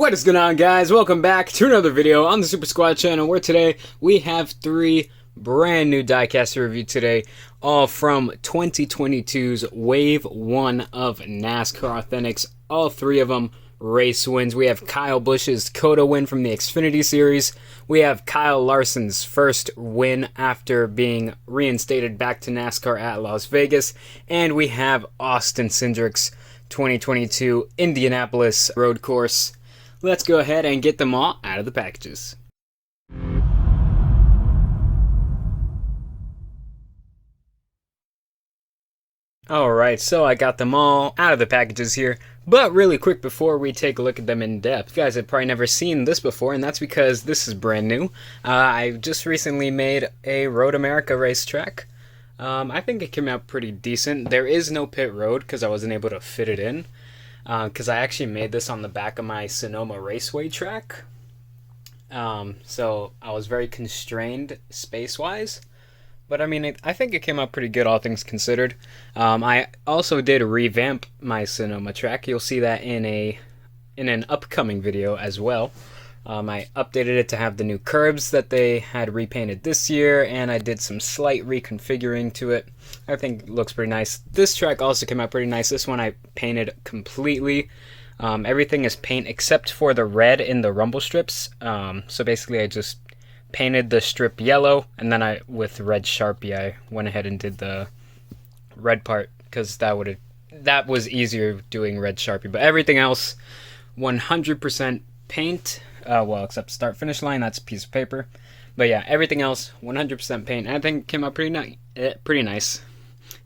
What is going on, guys? Welcome back to another video on the SuperSquad Channel, where today we have 3 brand new diecast to review today, all from 2022's Wave 1 of NASCAR Authentics. All 3 of them race wins. We have Kyle Busch's COTA win from the Xfinity Series. We have Kyle Larson's first win after being reinstated back to NASCAR at Las Vegas. And we have Austin Cindric's 2022 Indianapolis road course. Let's go ahead and get them all out of the packages. Alright, so I got them all out of the packages here, but really quick before we take a look at them in depth, you guys have probably never seen this before, and that's because this is brand new. I just recently made a Road America racetrack. I think it came out pretty decent. There is no pit road because I wasn't able to fit it in. Because I actually made this on the back of my Sonoma Raceway track. So I was very constrained space-wise. But I mean, I think it came out pretty good, all things considered. I also did revamp my Sonoma track. You'll see that in an upcoming video as well. I updated it to have the new curbs that they had repainted this year, and I did some slight reconfiguring to it. I think it looks pretty nice. This track also came out pretty nice. This one I painted completely. Everything is paint except for the red in the rumble strips. So basically I just painted the strip yellow, and then with red Sharpie I went ahead and did the red part, because that was easier doing red Sharpie. But everything else 100% paint. Well, except start finish line, that's a piece of paper. But yeah, everything else 100% paint. I think it came out pretty nice.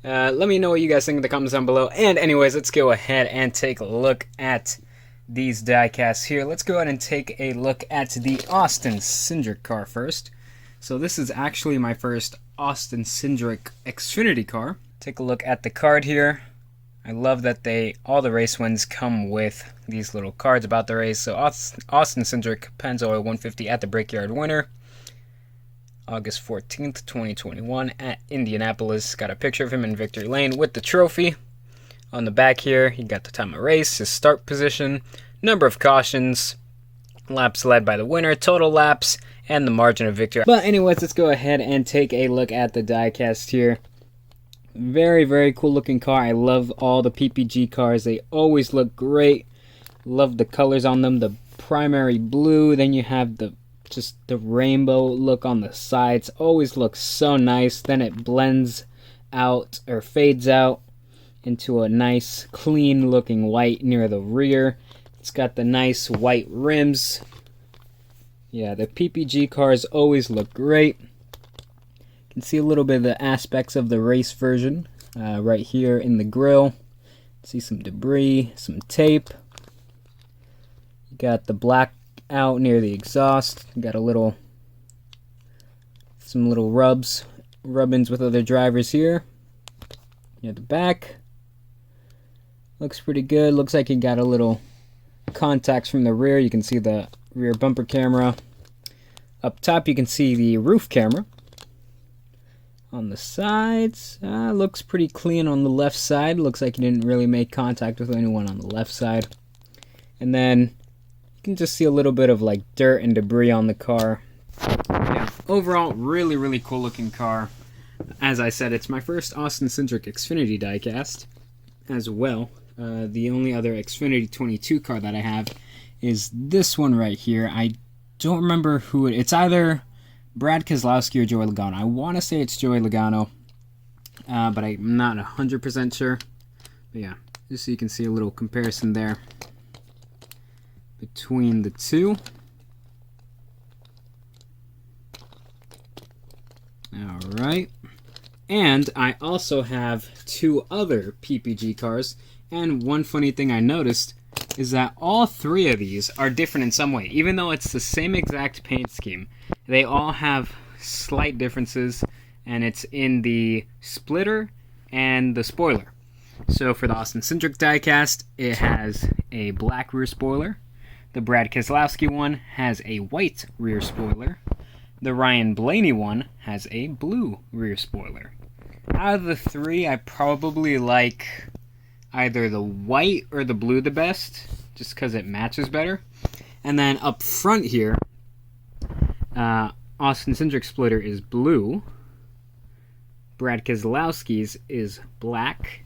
Let me know what you guys think in the comments down below. And anyways, let's go ahead and take a look at these diecasts here. Let's go ahead and take a look at the Austin Cindric car first. So this is actually my first Austin Cindric Xfinity car. Take a look at the card here. I love that all the race wins come with these little cards about the race. So Austin Cindric, Pennzoil 150 at the Brickyard winner, August 14th, 2021 at Indianapolis. Got a picture of him in victory lane with the trophy. On the back here, he got the time of race, his start position, number of cautions, laps led by the winner, total laps, and the margin of victory. But anyways, let's go ahead and take a look at the diecast here. Very, very cool looking car. I love all the PPG cars. They always look great. Love the colors on them. The primary blue. Then you have just the rainbow look on the sides. Always looks so nice. Then it blends out or fades out into a nice clean looking white near the rear. It's got the nice white rims. Yeah, the PPG cars always look great. You can see a little bit of the aspects of the race version right here in the grill. See some debris, some tape. You got the black out near the exhaust. You got some little rub-ins with other drivers here. Near the back. Looks pretty good. Looks like you got a little contacts from the rear. You can see the rear bumper camera. Up top you can see the roof camera. On the sides, looks pretty clean on the left side. Looks like you didn't really make contact with anyone on the left side. And then you can just see a little bit of like dirt and debris on the car. Yeah, overall, really, really cool looking car. As I said, it's my first Austin Cindric Xfinity diecast as well. The only other Xfinity 22 car that I have is this one right here. I don't remember who it's either Brad Keselowski or Joey Logano. I want to say it's Joey Logano, but I'm not 100% sure. But yeah, just so you can see a little comparison there between the two. Alright. And I also have 2 other PPG cars, and one funny thing I noticed is that all 3 of these are different in some way. Even though it's the same exact paint scheme, they all have slight differences, and it's in the splitter and the spoiler. So for the Austin Cindric diecast, it has a black rear spoiler. The Brad Keselowski one has a white rear spoiler. The Ryan Blaney one has a blue rear spoiler. Out of the 3, I probably like either the white or the blue the best, just because it matches better. And then up front here, Austin Cindric splitter is blue. Brad Keselowski's is black.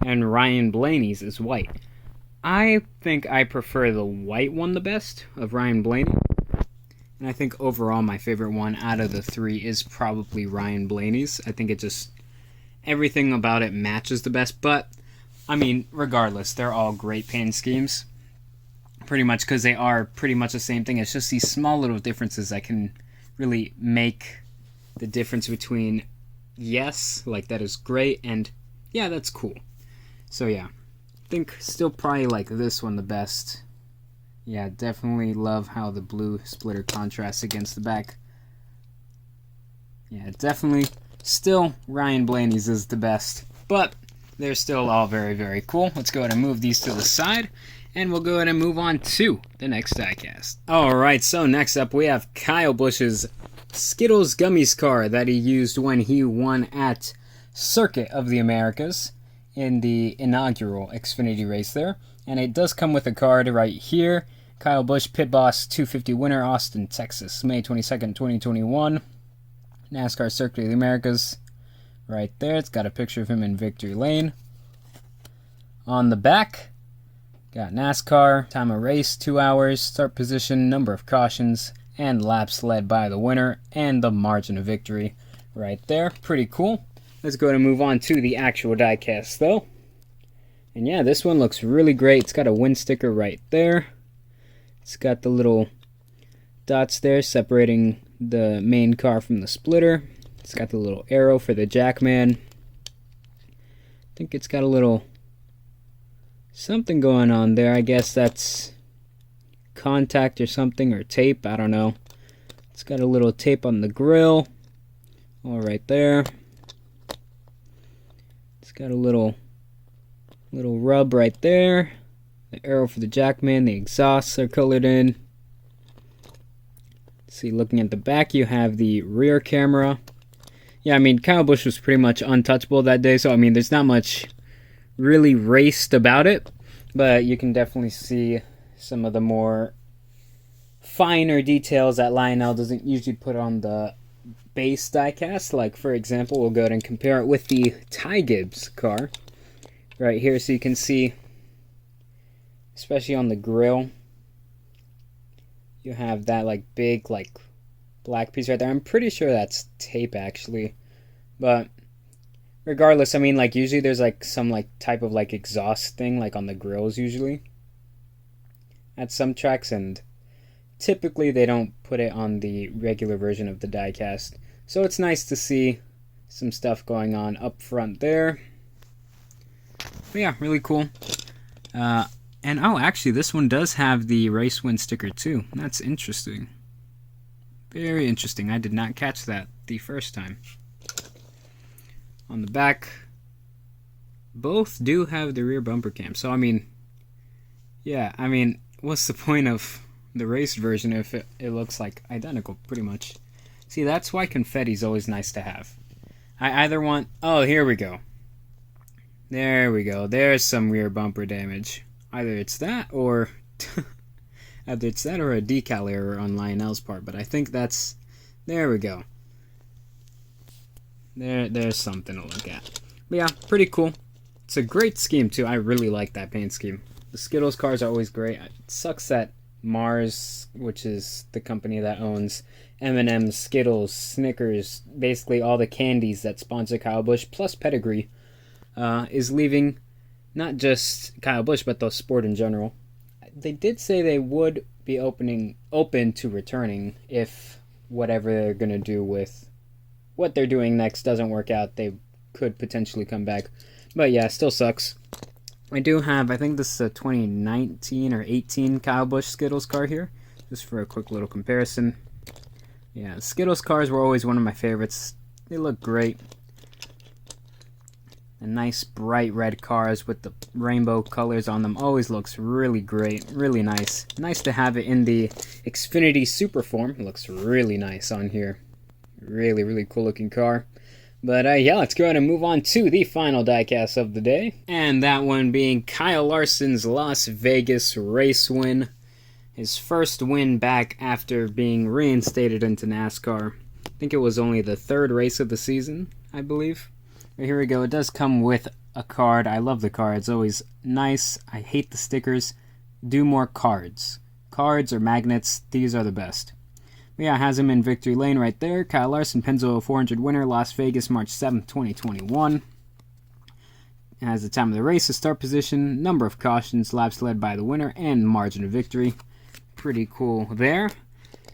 And Ryan Blaney's is white. I think I prefer the white one the best of Ryan Blaney. And I think overall my favorite one out of the three is probably Ryan Blaney's. I think it just, everything about it matches the best. But, I mean, regardless, they're all great paint schemes. Pretty much because they are pretty much the same thing. It's just these small little differences that can really make the difference between, yes, like that is great, and yeah, that's cool. So yeah, I think still probably like this one the best. Yeah, definitely love how the blue splitter contrasts against the back. Yeah, definitely still Ryan Blaney's is the best, but they're still all very, very cool. Let's go ahead and move these to the side, and we'll go ahead and move on to the next diecast. Alright, so next up we have Kyle Busch's Skittles Gummies car that he used when he won at Circuit of the Americas in the inaugural Xfinity race there. And it does come with a card right here. Kyle Busch, Pit Boss 250 winner, Austin, Texas, May 22nd, 2021. NASCAR Circuit of the Americas. Right there. It's got a picture of him in victory lane. On the back, got NASCAR, time of race, 2 hours, start position, number of cautions, and laps led by the winner, and the margin of victory right there. Pretty cool. Let's go ahead and move on to the actual diecast, though. And yeah, this one looks really great. It's got a win sticker right there. It's got the little dots there separating the main car from the splitter. It's got the little arrow for the Jackman. I think it's got a little something going on there. I guess that's contact or something, or tape. I don't know. It's got a little tape on the grill. All right there. It's got a little rub right there. The arrow for the Jackman. The exhausts are colored in. See, looking at the back, you have the rear camera. Yeah, I mean, Kyle Busch was pretty much untouchable that day, so I mean, there's not much really raced about it, but you can definitely see some of the more finer details that Lionel doesn't usually put on the base diecast. Like, for example, we'll go ahead and compare it with the Ty Gibbs car right here, so you can see, especially on the grill, you have that like big like black piece right there. I'm pretty sure that's tape actually, but regardless, I mean, like, usually there's like some like type of like exhaust thing like on the grills usually at some tracks, and typically they don't put it on the regular version of the diecast. So it's nice to see some stuff going on up front there. But yeah, really cool. And oh, actually, this one does have the race win sticker too. That's interesting. Very interesting. I did not catch that the first time. On the back, both do have the rear bumper cam. So, I mean, yeah, I mean, what's the point of the raced version if it looks like identical, pretty much? See, that's why confetti's always nice to have. I either want... Oh, here we go. There we go. There's some rear bumper damage. Either it's that or... either it's that or a decal error on Lionel's part, but I think that's... There we go. There's something to look at. But yeah, pretty cool. It's a great scheme, too. I really like that paint scheme. The Skittles cars are always great. It sucks that Mars, which is the company that owns M&M's, Skittles, Snickers, basically all the candies that sponsor Kyle Busch, plus Pedigree, is leaving not just Kyle Busch, but the sport in general. They did say they would be open to returning if whatever they're going to do with what they're doing next doesn't work out. They could potentially come back. But yeah, still sucks. I do have, I think this is a 2019 or 18 Kyle Busch Skittles car here, just for a quick little comparison. Yeah, Skittles cars were always one of my favorites. They look great. The nice bright red cars with the rainbow colors on them always looks really great, really nice. Nice to have it in the Xfinity Super form. It looks really nice on here. Really, really cool looking car. But yeah, let's go ahead and move on to the final diecast of the day. And that one being Kyle Larson's Las Vegas race win. His first win back after being reinstated into NASCAR. I think it was only the 3rd race of the season, I believe. But here we go. It does come with a card. I love the card. It's always nice. I hate the stickers. Do more cards. Cards or magnets, these are the best. But yeah, it has him in victory lane right there. Kyle Larson, Pennzoil 400 winner, Las Vegas, March 7th, 2021. It has the time of the race, the start position, number of cautions, laps led by the winner, and margin of victory. Pretty cool there.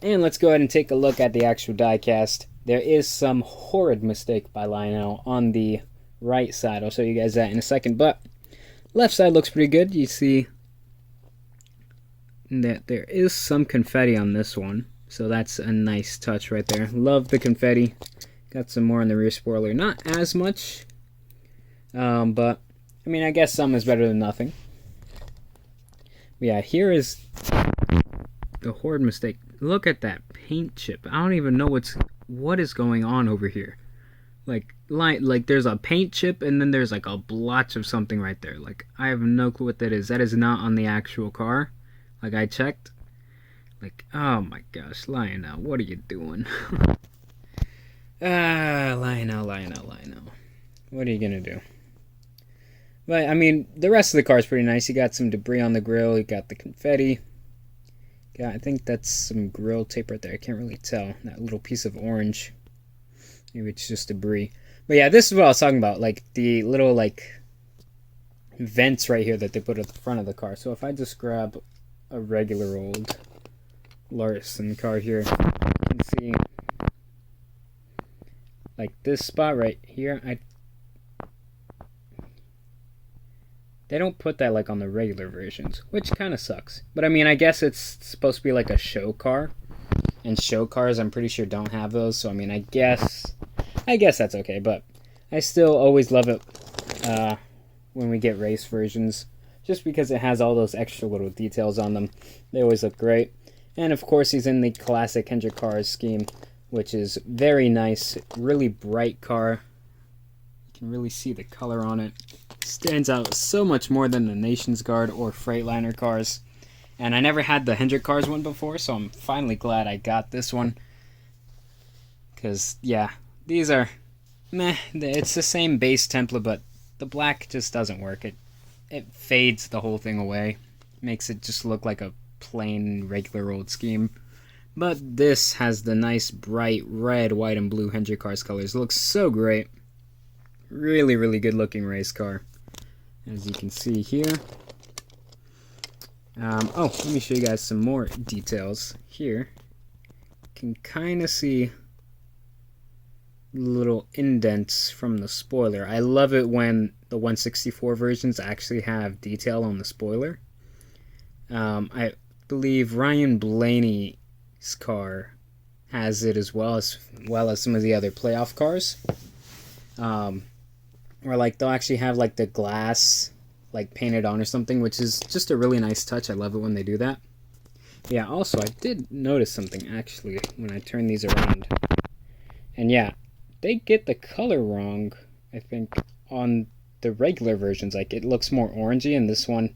And let's go ahead and take a look at the actual diecast. There is some horrid mistake by Lionel on the right side. I'll show you guys that in a second. But left side looks pretty good. You see that there is some confetti on this one. So that's a nice touch right there. Love the confetti. Got some more on the rear spoiler. Not as much. But, I mean, I guess some is better than nothing. But yeah, here is the horrid mistake. Look at that paint chip. I don't even know what is going on over here. Like there's a paint chip and then there's like a blotch of something right there. Like, I have no clue what that is. That is not on the actual car. Like, I checked. Like, oh my gosh, Lionel, what are you doing? Lionel. What are you gonna do? But, I mean, the rest of the car is pretty nice. You got some debris on the grill. You got the confetti. Yeah, I think that's some grill tape right there. I can't really tell. That little piece of orange. Maybe it's just debris. But yeah, this is what I was talking about. Like, the little, like, vents right here that they put at the front of the car. So if I just grab a regular old Larson car here, you can see, like, this spot right here, they don't put that, like, on the regular versions, which kind of sucks. But, I mean, I guess it's supposed to be, like, a show car. And show cars, I'm pretty sure, don't have those. So, I mean, I guess that's okay. But I still always love it when we get race versions. Just because it has all those extra little details on them. They always look great. And, of course, he's in the classic Hendrick Cars scheme, which is very nice. Really bright car. You can really see the color on it. Stands out so much more than the Nations Guard or Freightliner cars. And I never had the Hendrick Cars one before, so I'm finally glad I got this one. Because, yeah, these are meh. It's the same base template, but the black just doesn't work. It fades the whole thing away. Makes it just look like a plain, regular old scheme. But this has the nice, bright red, white, and blue Hendrick Cars colors. It looks so great. Really, really good looking race car. As you can see here. Let me show you guys some more details here. You can kind of see little indents from the spoiler. I love it when the 164 versions actually have detail on the spoiler. I believe Ryan Blaney's car has it as well as some of the other playoff cars. Or like they'll actually have like the glass like painted on or something, which is just a really nice touch. I love it when they do that. Yeah, also I did notice something actually when I turn these around. And yeah, they get the color wrong, I think, on the regular versions. Like, it looks more orangey, and this one,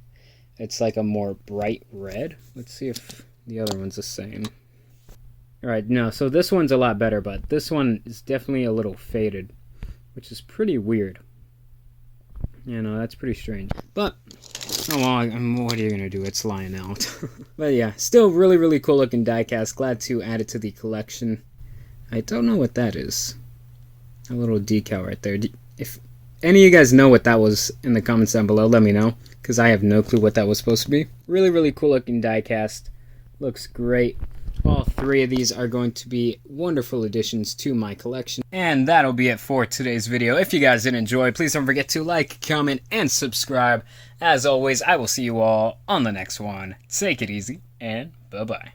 it's like a more bright red. Let's see if the other one's the same. Alright, no, so this one's a lot better, but this one is definitely a little faded, which is pretty weird. You know, that's pretty strange. But, oh well, what are you going to do? It's lying out. But yeah, still really, really cool looking diecast. Glad to add it to the collection. I don't know what that is. A little decal right there. If any of you guys know what that was in the comments down below, let me know. Because I have no clue what that was supposed to be. Really, really cool looking diecast. Looks great. All three of these are going to be wonderful additions to my collection. And that'll be it for today's video. If you guys did enjoy, please don't forget to like, comment, and subscribe. As always, I will see you all on the next one. Take it easy, and bye-bye.